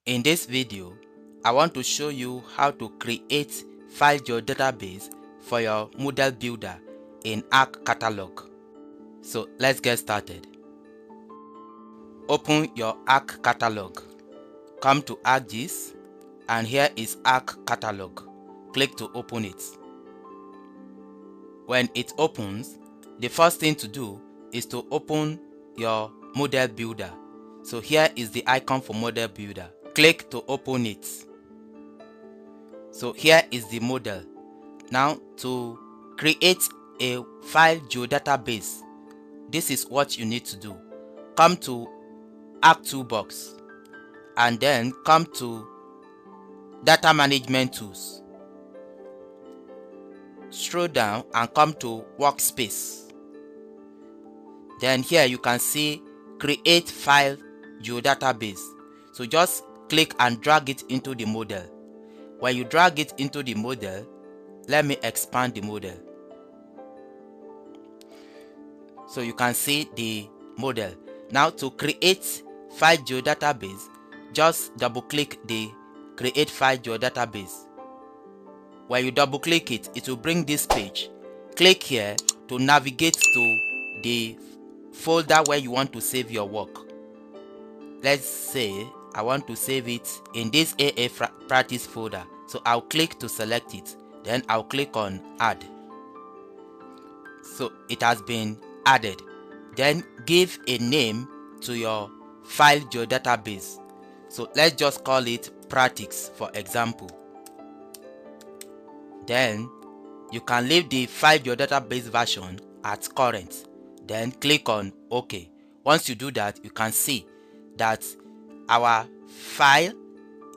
In this video, I want to show you how to create file geodatabase for your model builder in ArcCatalog. So let's get started. Open your ArcCatalog. Come to ArcGIS, and here is ArcCatalog. Click to open it. When it opens, the first thing to do is to open your model builder. So here is the icon for model builder. Click to open it. So here is the model. Now to create a file geodatabase, this is what you need to do. Come to Arc Toolbox and then come to Data Management Tools. Scroll down and come to Workspace. Then here you can see Create File Geodatabase. So just click and drag it into the model. When you drag it into the model, let me expand the model. So you can see the model. Now to create file geodatabase, just double click the Create File Geodatabase. When you double click it, it will bring this page. Click here to navigate to the folder where you want to save your work. Let's say I want to save it in this AA practice folder. So I'll click to select it. Then I'll click on Add. So it has been added. Then give a name to your file geodatabase. So let's just call it Practice for example. Then you can leave the file geodatabase version at current. Then click on OK. Once you do that, you can see that our file,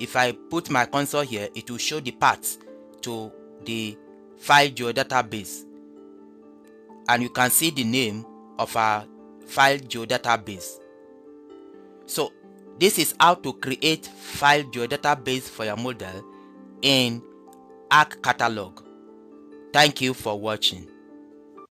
if I put my console here, it will show the path to the file geodatabase. And you can see the name of our file geodatabase. So this is how to create file geodatabase for your model in ArcCatalog. Thank you for watching.